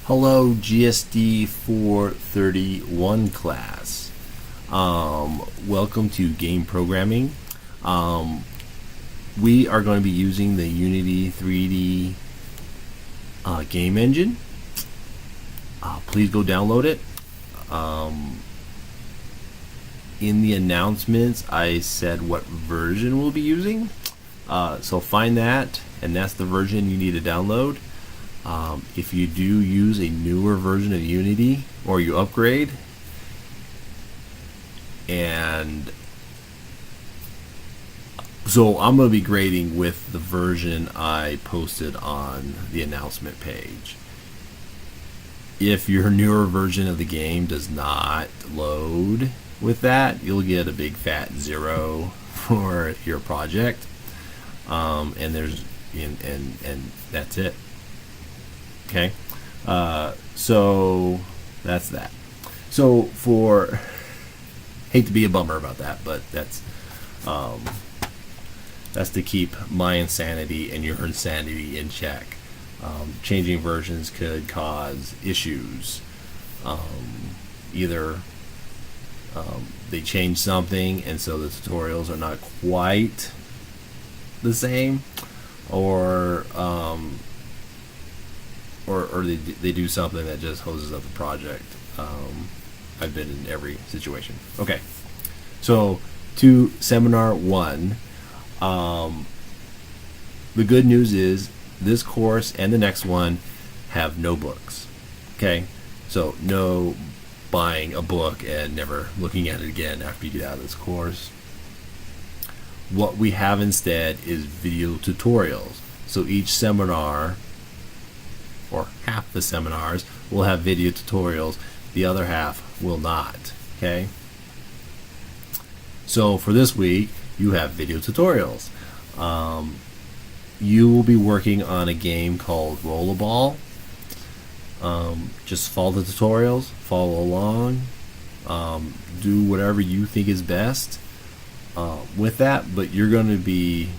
Hello, GSD431 class. Welcome to game programming. We are going to be using the Unity 3D game engine. Please go download it. In the announcements, I said what version we'll be using. So find that, and that's the version you need to download. If you do use a newer version of Unity or you upgrade, and so I'm going to be grading with the version I posted on the announcement page. If your newer version of the game does not load with that, you'll get a big fat 0 for your project, and that's it. Okay, so that's that. So hate to be a bummer about that, but that's to keep my insanity and your insanity in check. Changing versions could cause issues. Either they change something and so the tutorials are not quite the same, or they do something that just hoses up the project. I've been in every situation. Okay, so to seminar 1, the good news is this course and the next one have no books. Okay, so no buying a book and never looking at it again after you get out of this course. What we have instead is video tutorials. So each seminar, or half the seminars, will have video tutorials. The other half will not. Okay, so for this week you have video tutorials. You will be working on a game called Rollerball. Just follow the tutorials, follow along, do whatever you think is best with that, but you're going to be,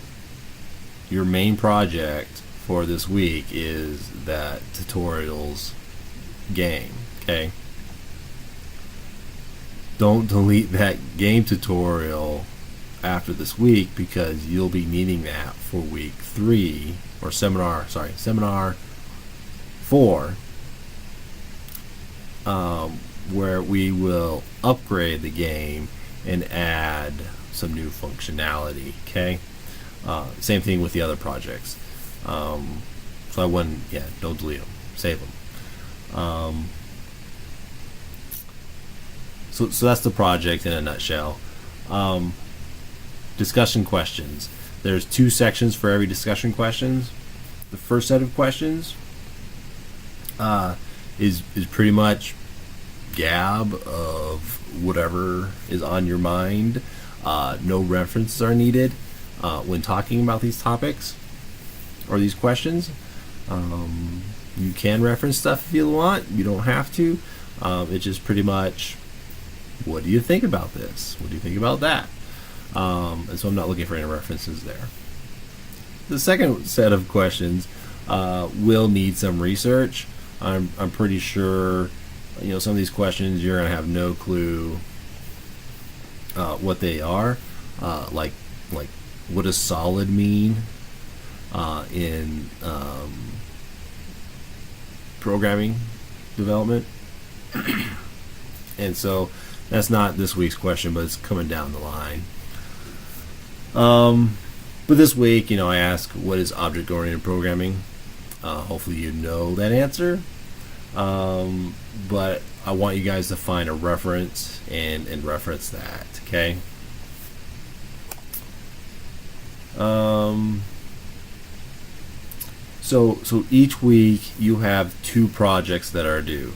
your main project for this week is that tutorials game. Okay, don't delete that game tutorial after this week, because you'll be needing that for week 3, or seminar 4, where we will upgrade the game and add some new functionality. Okay, same thing with the other projects. So I wouldn't, don't delete them, save them. So that's the project in a nutshell. Discussion questions. There's 2 sections for every discussion questions. The first set of questions is pretty much gab of whatever is on your mind. No references are needed when talking about these topics or these questions. You can reference stuff if you want. You don't have to. It's just pretty much, what do you think about this? What do you think about that? And so I'm not looking for any references there. The second set of questions will need some research. I'm pretty sure, some of these questions you're going to have no clue what they are. Like what does solid mean in programming development? And so that's not this week's question, but it's coming down the line. But this week, I ask, what is object-oriented programming? Hopefully you know that answer. But I want you guys to find a reference and reference that. Okay. So each week you have 2 projects that are due.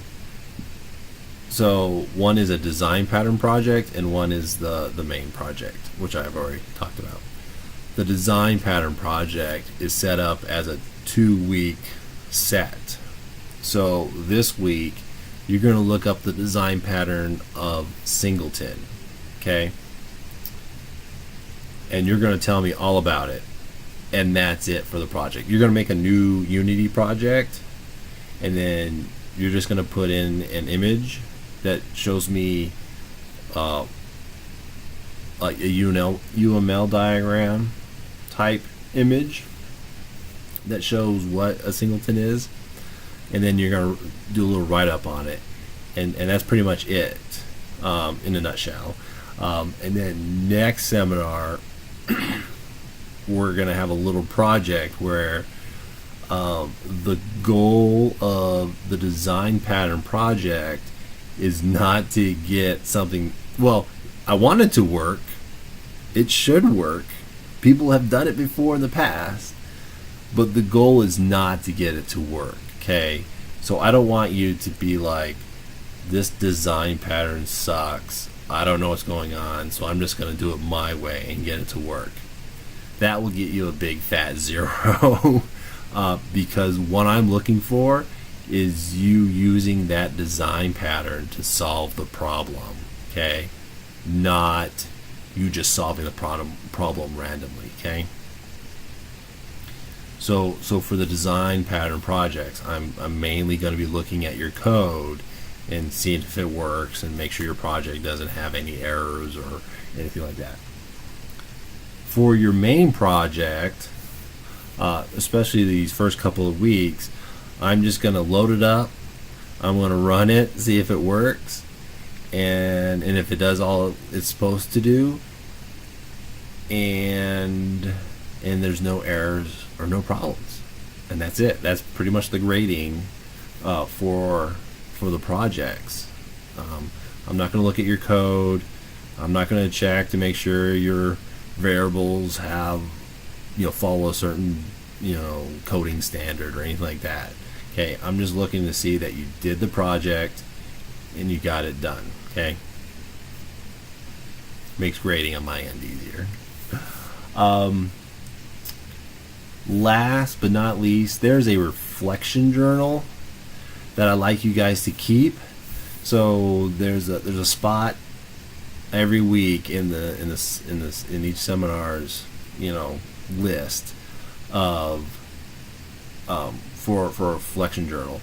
So one is a design pattern project and one is the main project, which I've already talked about. The design pattern project is set up as a 2-week set. So this week you're going to look up the design pattern of Singleton. Okay, and you're going to tell me all about it, and that's it for the project. You're going to make a new Unity project, and then you're just going to put in an image that shows me like a UML diagram type image that shows what a singleton is, and then you're going to do a little write-up on it, and that's pretty much it in a nutshell. And then next seminar we're going to have a little project where the goal of the design pattern project is not to get something, well, I want it to work. It should work. People have done it before in the past, but the goal is not to get it to work, okay? So I don't want you to be like, this design pattern sucks. I don't know what's going on, so I'm just going to do it my way and get it to work. That will get you a big fat 0 because what I'm looking for is you using that design pattern to solve the problem, okay? Not you just solving the problem randomly, okay? So for the design pattern projects, I'm mainly going to be looking at your code and seeing if it works and make sure your project doesn't have any errors or anything like that. For your main project, especially these first couple of weeks, I'm just going to load it up. I'm going to run it, see if it works, and if it does all it's supposed to do, and there's no errors or no problems, and that's it. That's pretty much the grading for the projects. I'm not going to look at your code. I'm not going to check to make sure your variables have, follow a certain, coding standard or anything like that. Okay, I'm just looking to see that you did the project and you got it done. Okay, makes grading on my end easier. Last but not least, there's a reflection journal that I like you guys to keep. So there's a spot every week in each seminar's list of for a reflection journal.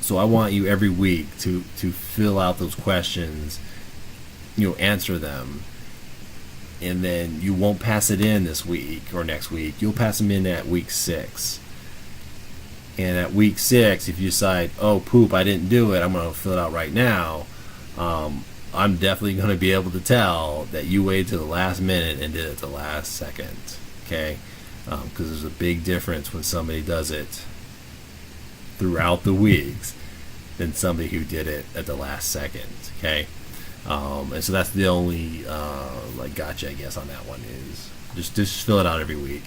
So I want you every week to fill out those questions, answer them, and then you won't pass it in this week or next week. You'll pass them in at week 6. And at week 6, if you decide, oh poop, I didn't do it, I'm going to fill it out right now, I'm definitely going to be able to tell that you waited to the last minute and did it the last second, okay? Because there's a big difference when somebody does it throughout the weeks than somebody who did it at the last second, okay? And so that's the only gotcha, I guess, on that one is just fill it out every week.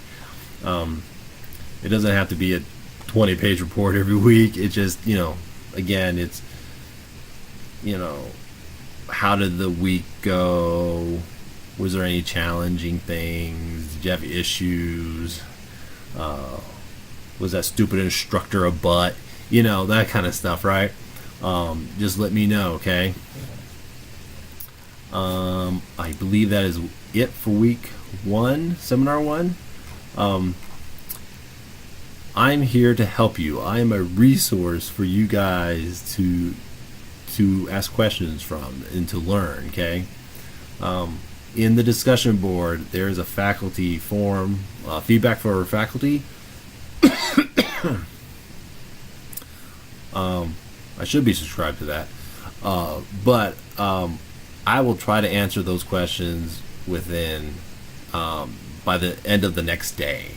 It doesn't have to be a 20-page report every week. It just, again, it's, how did the week go? Was there any challenging things? Did you have issues? Was that stupid instructor a butt? That kind of stuff, right? Just let me know, okay? I believe that is it for week 1, seminar 1. I'm here to help you. I am a resource for you guys to ask questions from and to learn, okay? In the discussion board, there's a faculty forum, feedback for our faculty. I should be subscribed to that. But I will try to answer those questions within by the end of the next day.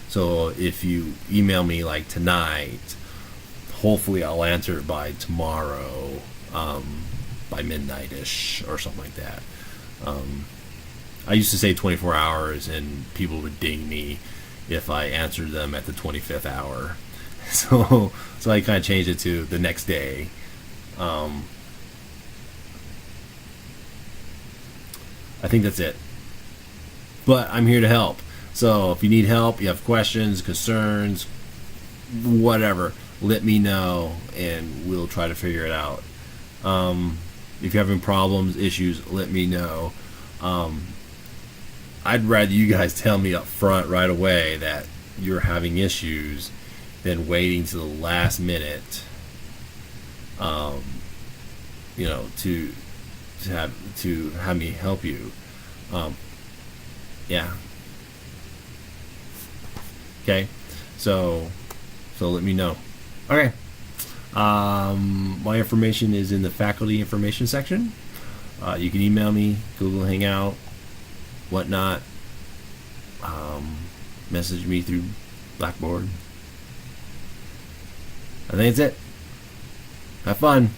So if you email me like tonight, hopefully I'll answer it by tomorrow, by midnight-ish or something like that. I used to say 24 hours and people would ding me if I answered them at the 25th hour. So I kind of changed it to the next day. I think that's it. But I'm here to help. So if you need help, you have questions, concerns, whatever, let me know and we'll try to figure it out. If you're having problems, issues, let me know. I'd rather you guys tell me up front right away that you're having issues than waiting to the last minute you know, to have me help you. Yeah. Okay. So let me know. Okay. My information is in the faculty information section. You can email me, Google Hangout, whatnot. Message me through Blackboard. I think that's it. Have fun.